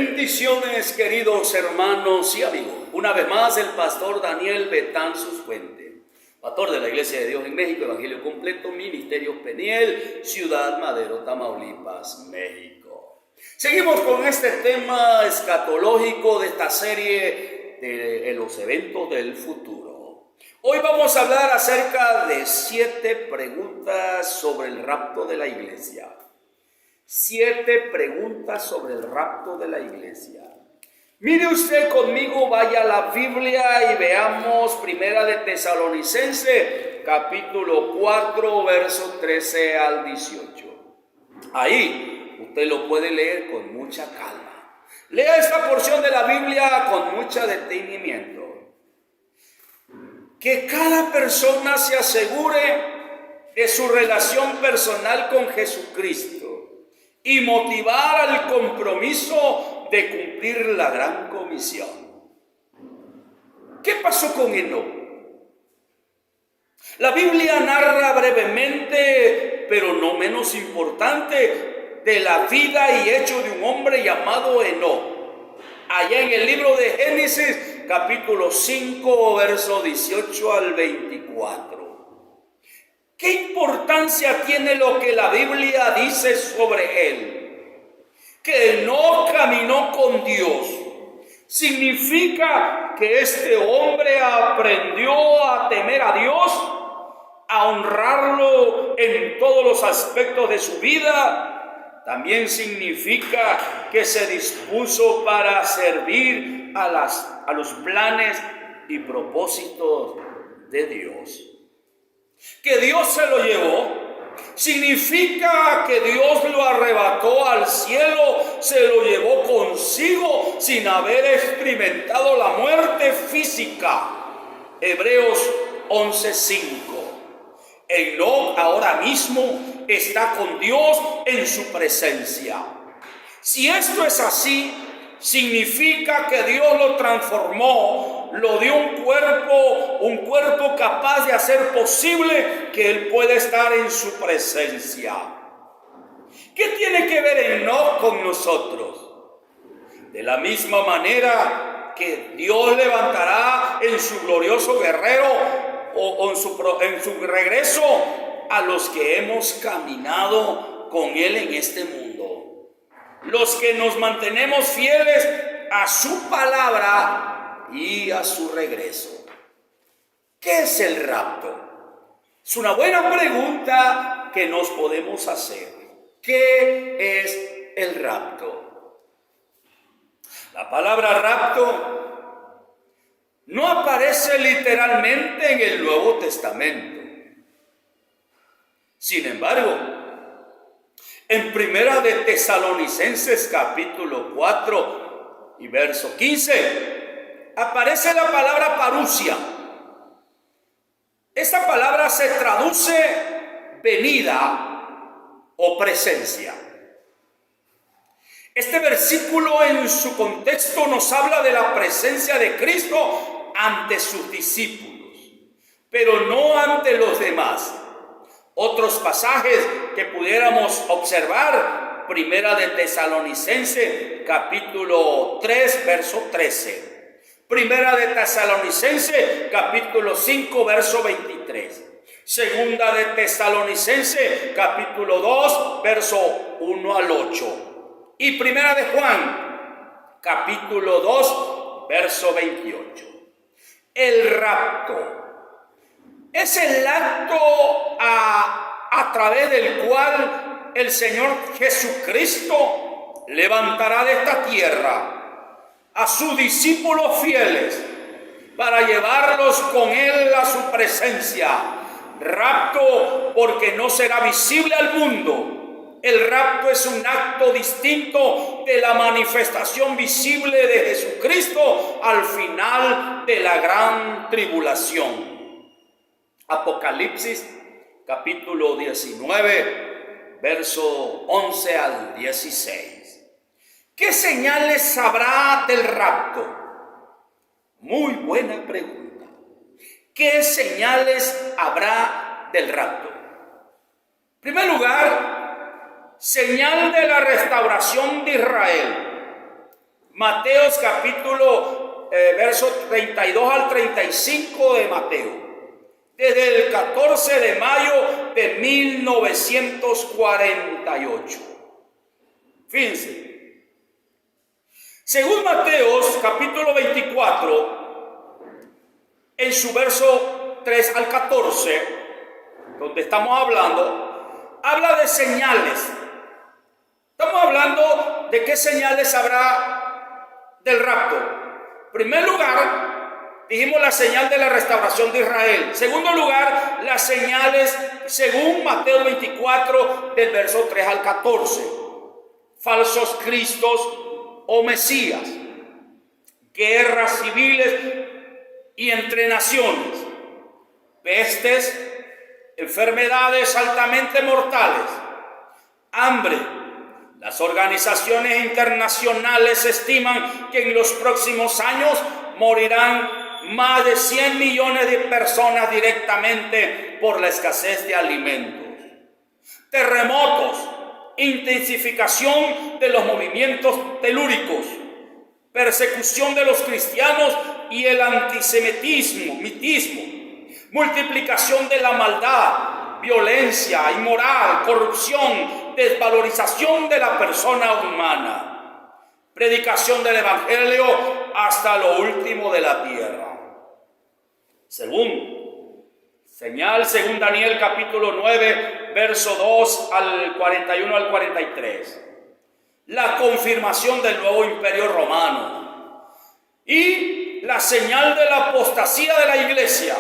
Bendiciones, queridos hermanos y amigos. Una vez más, el pastor Daniel Betanzos Fuente, pastor de la Iglesia de Dios en México, Evangelio Completo, Ministerio Peniel, Ciudad Madero, Tamaulipas, México. Seguimos con este tema escatológico de esta serie de los eventos del futuro. Hoy vamos a hablar acerca de 7 preguntas sobre el rapto de la iglesia. 7 preguntas sobre el rapto de la iglesia. Mire usted conmigo, vaya a la Biblia y veamos Primera de Tesalonicenses, capítulo 4, verso 13 al 18. Ahí usted lo puede leer con mucha calma. Lea esta porción de la Biblia con mucho detenimiento. Que cada persona se asegure de su relación personal con Jesucristo y motivar al compromiso de cumplir la gran comisión. ¿Qué pasó con Enoc? La Biblia narra brevemente, pero no menos importante, de la vida y hecho de un hombre llamado Enoc. Allá en el libro de Génesis, capítulo 5, verso 18 al 24. ¿Qué importancia tiene lo que la Biblia dice sobre él? Que no caminó con Dios. Significa que este hombre aprendió a temer a Dios, a honrarlo en todos los aspectos de su vida. También significa que se dispuso para servir a los planes y propósitos de Dios. Que Dios se lo llevó, significa que Dios lo arrebató al cielo, se lo llevó consigo sin haber experimentado la muerte física. Hebreos 11:5. Enoc ahora mismo está con Dios en su presencia. Si esto es así, significa que Dios lo transformó, lo dio un cuerpo capaz de hacer posible que Él pueda estar en su presencia. ¿Qué tiene que ver Enoc con nosotros? De la misma manera que Dios levantará en su glorioso guerrero o en su regreso a los que hemos caminado con Él en este mundo. Los que nos mantenemos fieles a su palabra y a su regreso. ¿Qué es el rapto? Es una buena pregunta que nos podemos hacer. ¿Qué es el rapto? La palabra rapto no aparece literalmente en el Nuevo Testamento. Sin embargo, en Primera de Tesalonicenses capítulo 4 y verso 15 aparece la palabra parusia. Esta palabra se traduce venida o presencia. Este versículo en su contexto nos habla de la presencia de Cristo ante sus discípulos, pero no ante los demás. Otros pasajes que pudiéramos observar, Primera de Tesalonicenses, capítulo 3, verso 13. Primera de Tesalonicenses, capítulo 5, verso 23. Segunda de Tesalonicenses, capítulo 2, verso 1 al 8. Y Primera de Juan, capítulo 2, verso 28. El rapto es el acto a través del cual el Señor Jesucristo levantará de esta tierra a sus discípulos fieles para llevarlos con Él a su presencia. Rapto porque no será visible al mundo. El rapto es un acto distinto de la manifestación visible de Jesucristo al final de la gran tribulación. Apocalipsis capítulo 19, verso 11 al 16. ¿Qué señales habrá del rapto? Muy buena pregunta. ¿Qué señales habrá del rapto? En primer lugar, señal de la restauración de Israel. Mateos capítulo, verso 32 al 35 de Mateo. Desde el 14 de mayo de 1948. Fíjense. Según Mateos capítulo 24, en su verso 3 al 14, donde estamos hablando, habla de señales. Estamos hablando de qué señales habrá del rapto. En primer lugar, dijimos la señal de la restauración de Israel. En segundo lugar, las señales según Mateo 24 del verso 3 al 14. Falsos cristos o mesías, guerras civiles y entre naciones, pestes, enfermedades altamente mortales, hambre. Las organizaciones internacionales estiman que en los próximos años morirán más de 100 millones de personas directamente por la escasez de alimentos. Terremotos, intensificación de los movimientos telúricos, persecución de los cristianos y el antisemitismo, multiplicación de la maldad, violencia inmoral, corrupción, desvalorización de la persona humana, predicación del evangelio hasta lo último de la tierra. Señal según Daniel capítulo 9, verso 2 al 41 al 43. La confirmación del nuevo imperio romano y la señal de la apostasía de la iglesia,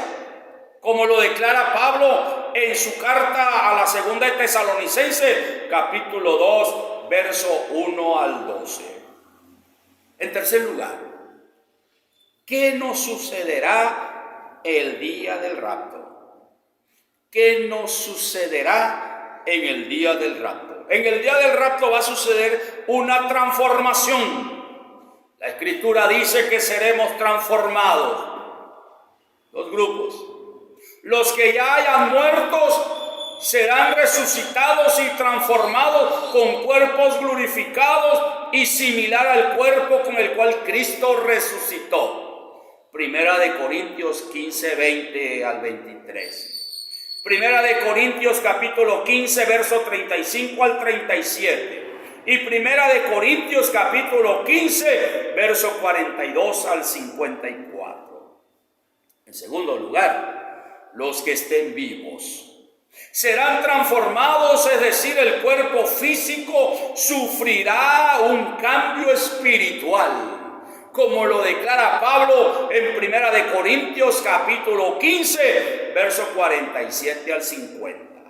como lo declara Pablo en su carta a la segunda de Tesalonicenses, capítulo 2, verso 1 al 12. En tercer lugar, ¿qué nos sucederá el día del rapto? ¿Qué nos sucederá en el día del rapto? En el día del rapto va a suceder una transformación. La Escritura dice que seremos transformados. Dos grupos. Los que ya hayan muertos serán resucitados y transformados con cuerpos glorificados y similar al cuerpo con el cual Cristo resucitó. Primera de Corintios 15, 20 al 23. Primera de Corintios capítulo 15, verso 35 al 37. Y Primera de Corintios capítulo 15, verso 42 al 54. En segundo lugar, los que estén vivos serán transformados, es decir, el cuerpo físico sufrirá un cambio espiritual, como lo declara Pablo en Primera de Corintios capítulo 15, verso 47 al 50.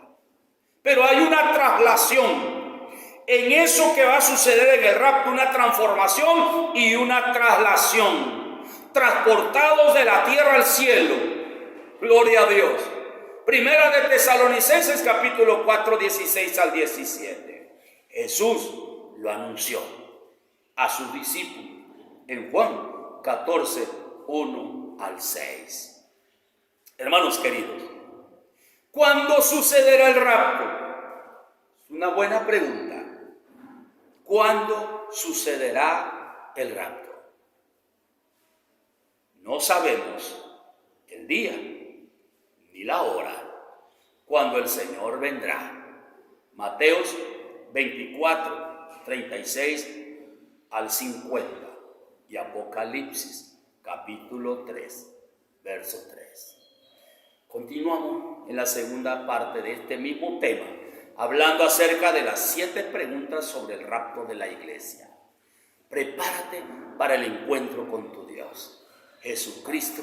Pero hay una traslación en eso que va a suceder en el rapto, una transformación y una traslación, transportados de la tierra al cielo. Gloria a Dios. Primera de Tesalonicenses capítulo 4, 16 al 17. Jesús lo anunció a sus discípulos en Juan 14, 1 al 6. Hermanos queridos, ¿cuándo sucederá el rapto? Es una buena pregunta. ¿Cuándo sucederá el rapto? No sabemos el día ni la hora cuando el Señor vendrá. Mateos 24, 36 al 50 y Apocalipsis capítulo 3, verso 3. Continuamos en la segunda parte de este mismo tema, hablando acerca de las 7 preguntas sobre el rapto de la iglesia. Prepárate para el encuentro con tu Dios. Jesucristo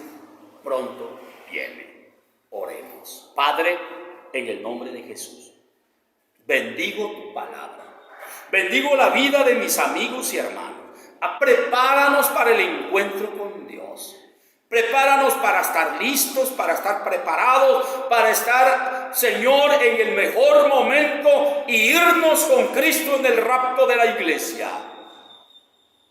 pronto viene. Oremos. Padre, en el nombre de Jesús, bendigo tu palabra. Bendigo la vida de mis amigos y hermanos. Prepáranos para el encuentro con Dios. Prepáranos para estar listos, para estar preparados, para estar, Señor, en el mejor momento y irnos con Cristo en el rapto de la iglesia.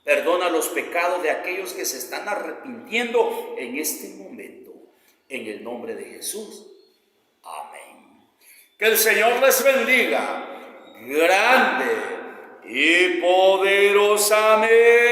Perdona los pecados de aquellos que se están arrepintiendo en este momento. En el nombre de Jesús. Amén. Que el Señor les bendiga grande y poderosamente.